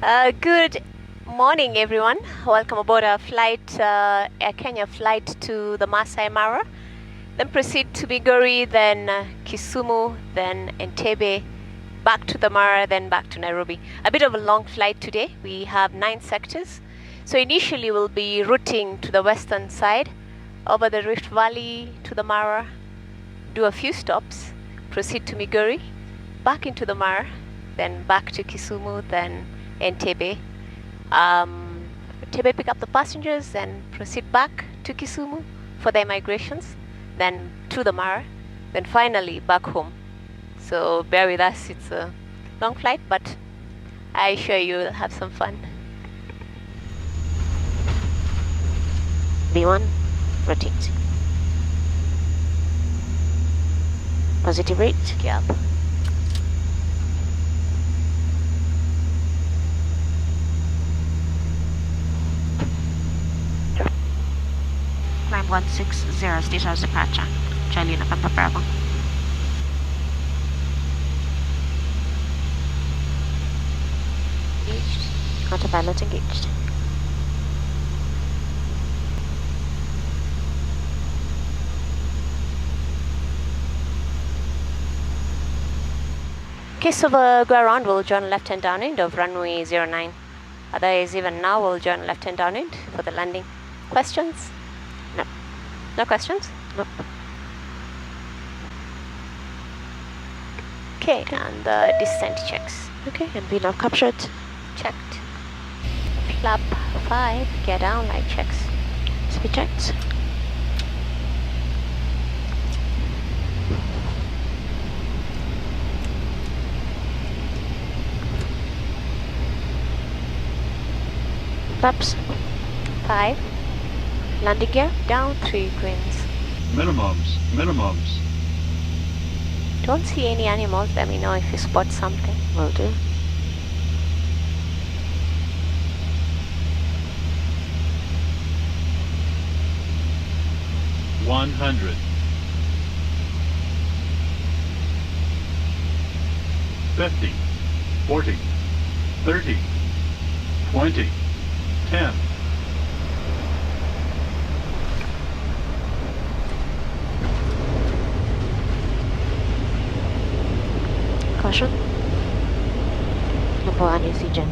Good morning, everyone. Welcome aboard our flight, Air Kenya flight to the Masai Mara. Then proceed to Migori, then Kisumu, then Entebbe, back to the Mara, then back to Nairobi. A bit of a long flight today. We have 9 sectors. So initially we'll be routing to the western side, over the Rift Valley to the Mara, do a few stops, proceed to Migori, back into the Mara, then back to Kisumu, then Entebbe. Entebbe pick up the passengers, then proceed back to Kisumu for their migrations, then to the Mara, then finally back home. So bear with us, it's a long flight, but I assure you will have some fun. V1, rotate. Positive rate. Yep. Climb 160, station of departure. Charlie November Bravo. Engaged. Autopilot engaged. In case of a go around, we'll join left hand downwind of runway 09. Otherwise, even now, we'll join left hand downwind for the landing. Questions? No. No questions? Nope. Okay, and the descent checks. Okay, and we now captured. Checked. Flap 5, gear down, light checks. Speed checked. Flaps. 5, Landing gear. down 3 greens. Minimums. Don't see any animals, let me know if you spot something. Will do. $100. 50, 40, 30, 20, 10. Caution. Number 1 AC jet.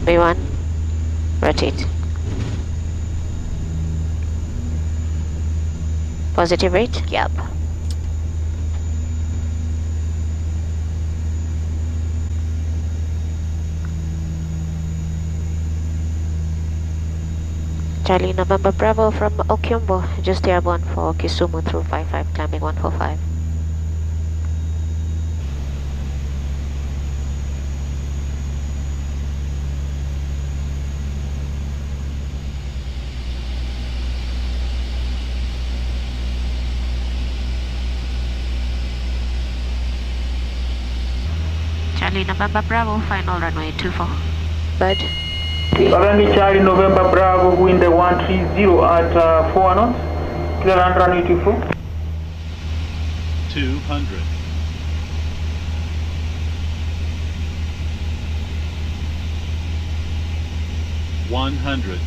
V1, rotate. Positive rate. Yep. Charlie November Bravo from Okyombo, just airborne for Kisumu through 55, climbing 145. Charlie November Bravo, final runway 24. Bird. Currently Charlie November Bravo, wind 130 at 4 knots, clear land runway 24. 200. 100.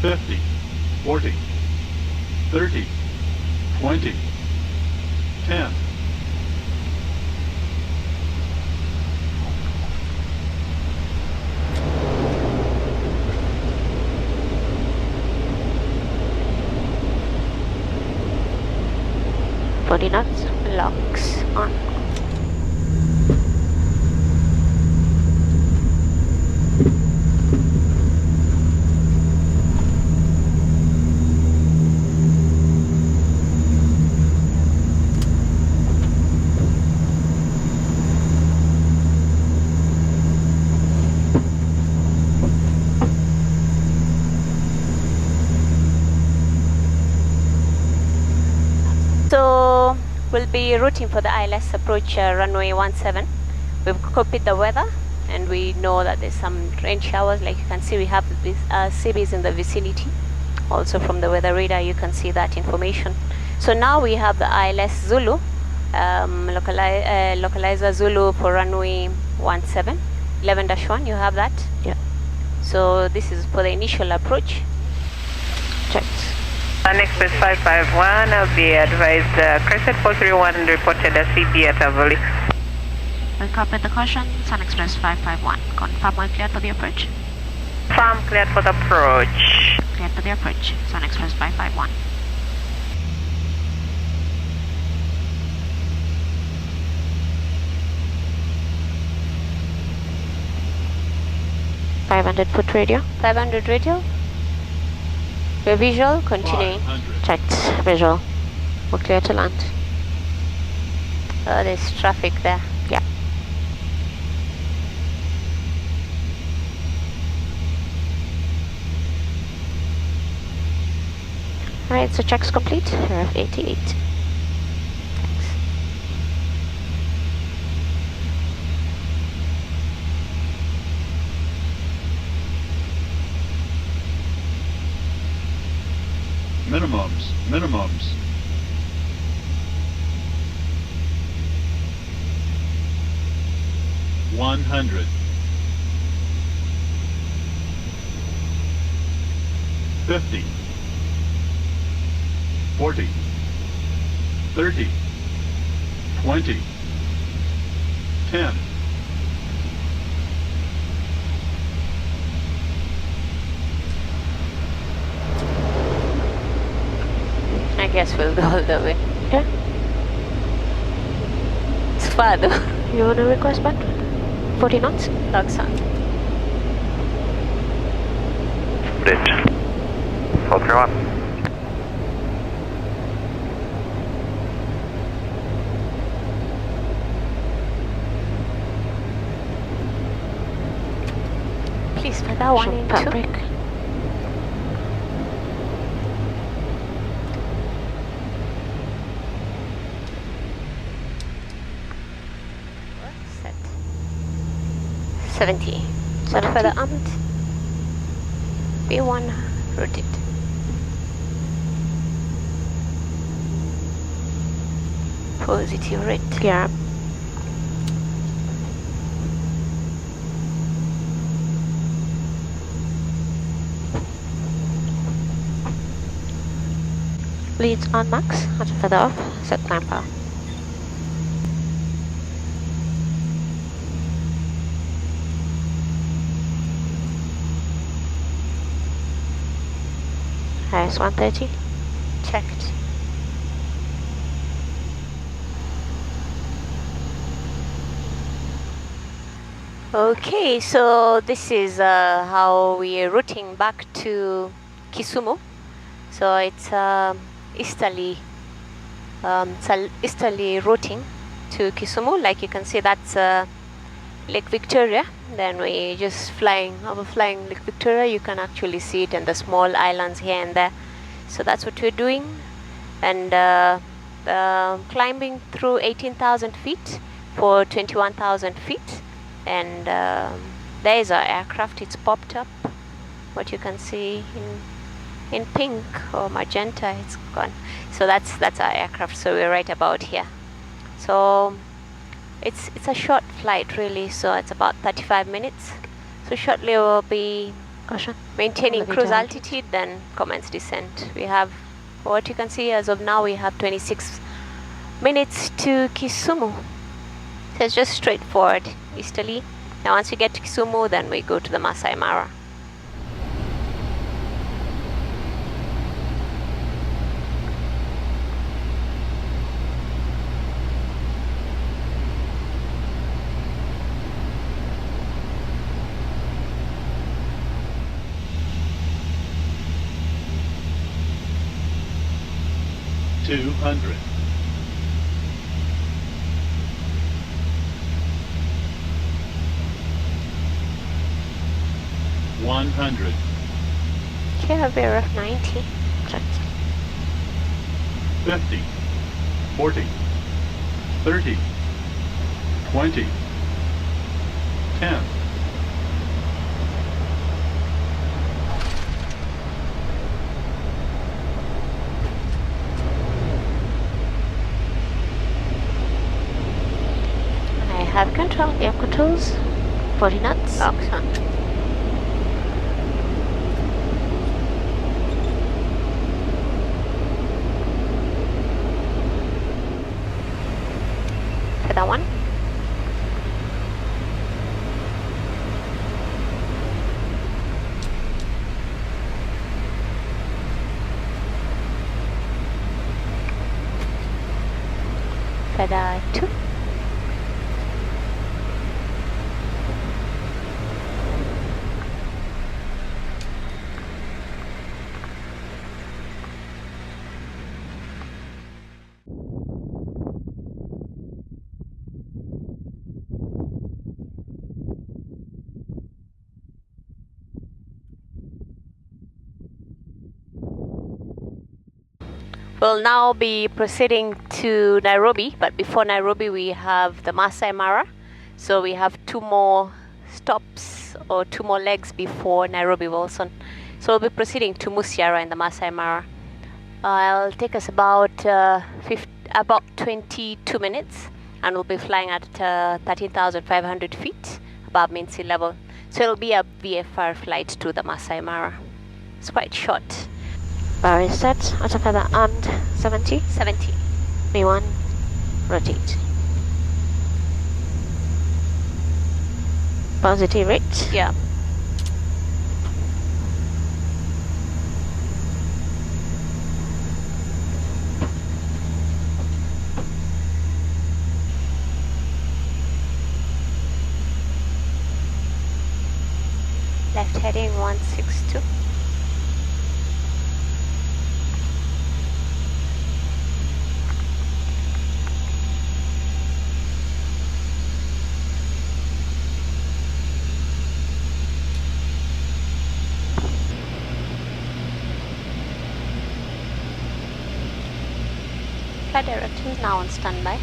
50, 40, 30, 20, 10. Knots, locks on. we'll be routing for the ILS approach runway 17. We've copied the weather and we know that there's some rain showers. Like you can see, we have this sea breeze in the vicinity. Also from the weather radar you can see that information. So now we have the ILS Zulu, localizer Zulu for runway 17, 11-1, you have that? Yeah. So this is for the initial approach. Checked. Express 551, I'll be advised Crescent 431 reported a CB at Avoli. We copy the caution, Sun Express 551. Confirm we're cleared for the approach. Farm cleared for the approach. Cleared for the approach, Sun Express 551. .500 radio. 500 radio. Your visual, continuing. 500. Checked. Visual. We're clear to land. Oh, there's traffic there. Yeah. Alright, so check's complete. RF 88. Thanks. Minimums. $100. 50. 40. 30. 20. 10. I guess we'll go all the way. Yeah. It's far though. You want to request back? 40 knots? Locks on. Bridge. 431. Please for that one Short in pat two. break. Set. 70. Set for the armed. B1 rotate. Positive rate. Yeah. Leads on max, auto feather off, set climb power. Highest 130. Checked. Okay, so this is how we are routing back to Kisumu. So it's easterly routing to Kisumu. Like you can see, that's Lake Victoria. Then we just overflying Lake Victoria. You can actually see it and the small islands here and there. So that's what we're doing, and climbing through 18,000 feet for 21,000 feet. And there is our aircraft. It's popped up. What you can see in pink or magenta, it's gone. So that's our aircraft. So we're right about here. So it's a short flight really. So it's about 35 minutes. So shortly we'll be Caution. maintaining Elevator cruise altitude, then commence descent. We have, what you can see as of now, we have 26 minutes to Kisumu. So it's just straightforward easterly. Now once we get to Kisumu, then we go to the Masai Mara. $200. 100. Care of 90. Correct. 50. 40. 30, 20, 10. I have control, air controls, 40 knots. Excellent. For that one. Feather 2. We'll now be proceeding to Nairobi, but before Nairobi we have the Masai Mara. So we have 2 more stops or 2 more legs before Nairobi Wilson. So we'll be proceeding to Musiara in the Masai Mara. It'll take us about 22 minutes, and we'll be flying at 13,500 feet above mean sea level. So it'll be a VFR flight to the Masai Mara. It's quite short. Bar is set, auto feather armed, 70. 70. V1, rotate. Positive rate. Yeah. Left heading 162. Flight director is now on standby.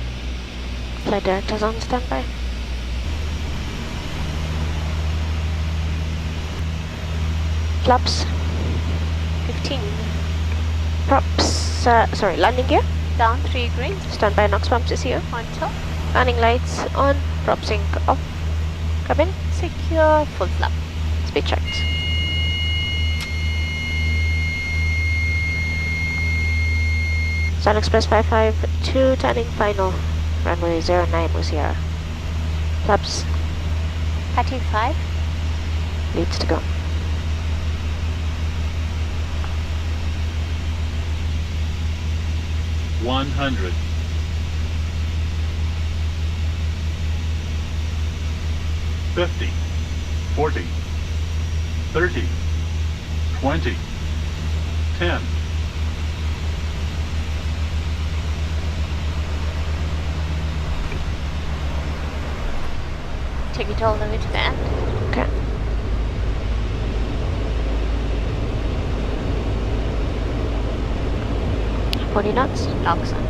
Flight director's on standby. Flaps, 15. props, landing gear. Down 3 green. Standby NOx pumps is here. On top. Landing lights on, prop sync off. Cabin, Secure. Full flap. speed checked. Sun Express 552, turning final. Runway 09 Musiara. Flaps, 35. leads to go. One hundred. 50, 40, 30, 20, 10. Take it all the way to the end. Okay. Forty knots. Locks on.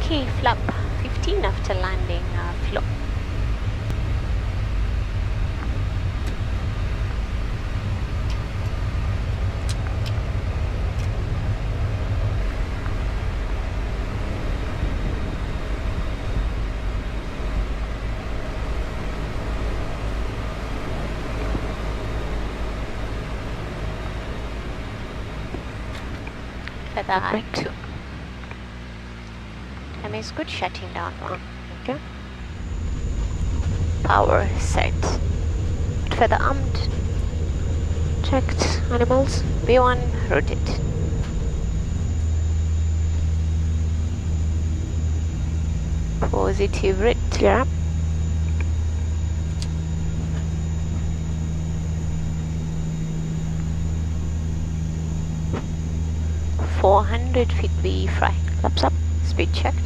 Okay, flap 15 after landing flow. Feather Break. 2. Time is good, shutting down 1. Okay. Power set. Feather armed. Checked. Animals. V1 rotate. Positive rate. Yeah. 400 feet we fly. Flaps up. Speed checked.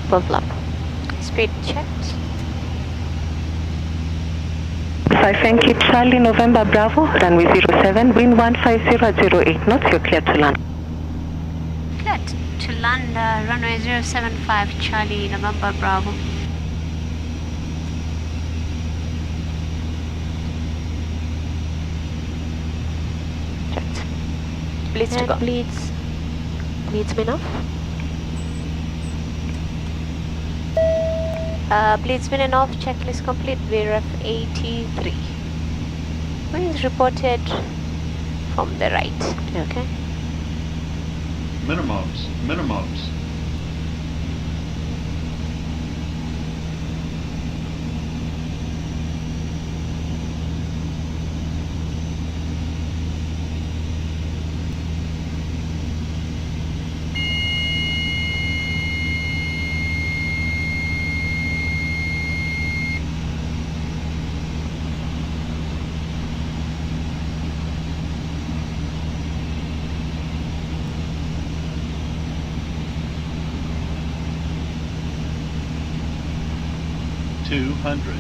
Full flap. Speed checked. 5 Yankee Charlie November Bravo, runway 07, wind 150 at 08 knots, you're clear to land. Cleared to land runway 075 Charlie November Bravo. Checked. Bleeds to And go. bleeds. Bleeds been off. Bleeds been and off, checklist complete, VRF 83. Winds reported from the right. Okay. Minimums, minimums. $200.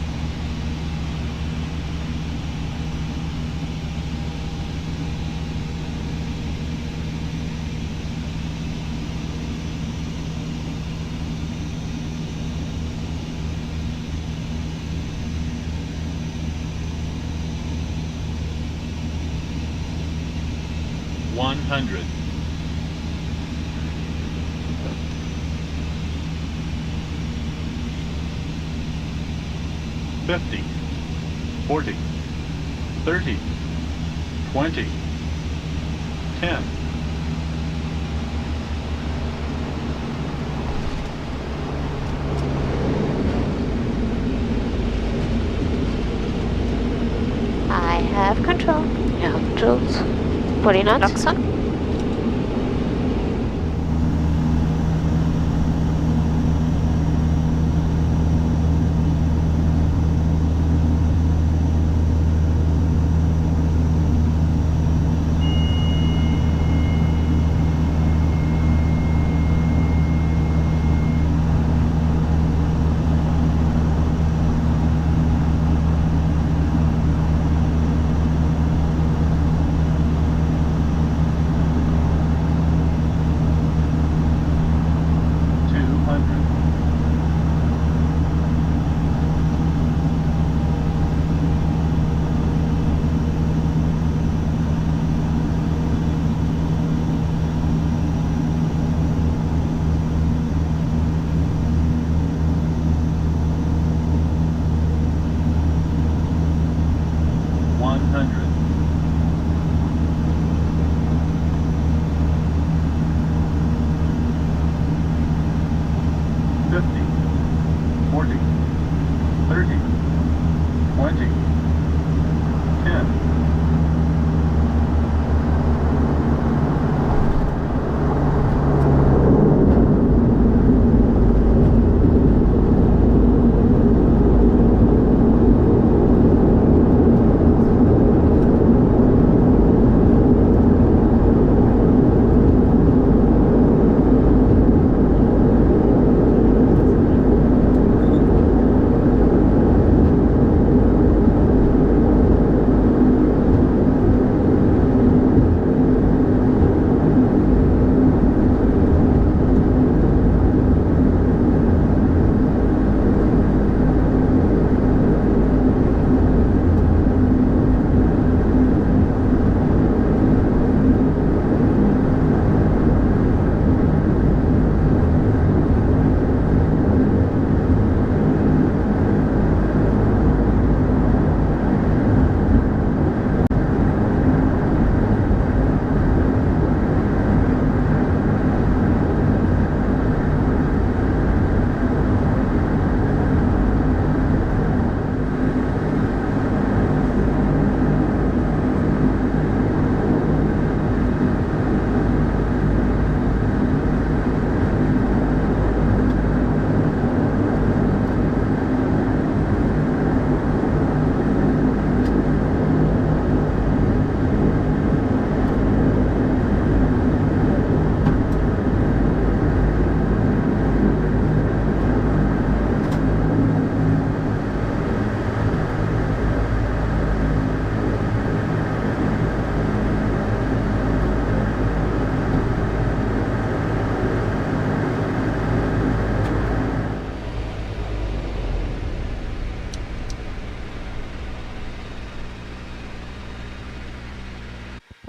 $100. $50, $40, $30, $20, $10. I have control. Yeah, controls. 40 knots. Locks on.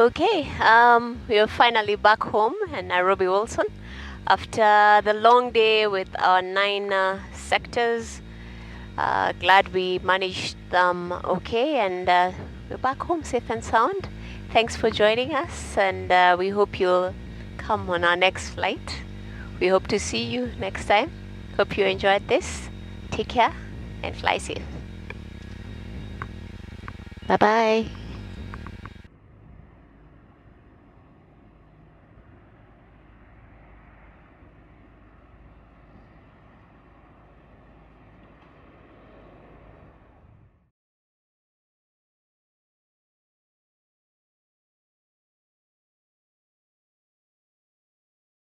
Okay, we are finally back home in Nairobi, Wilson, after the long day with our 9 sectors. Glad we managed them okay, and we're back home safe and sound. Thanks for joining us, and we hope you'll come on our next flight. We hope to see you next time. Hope you enjoyed this. Take care and fly safe. Bye-bye.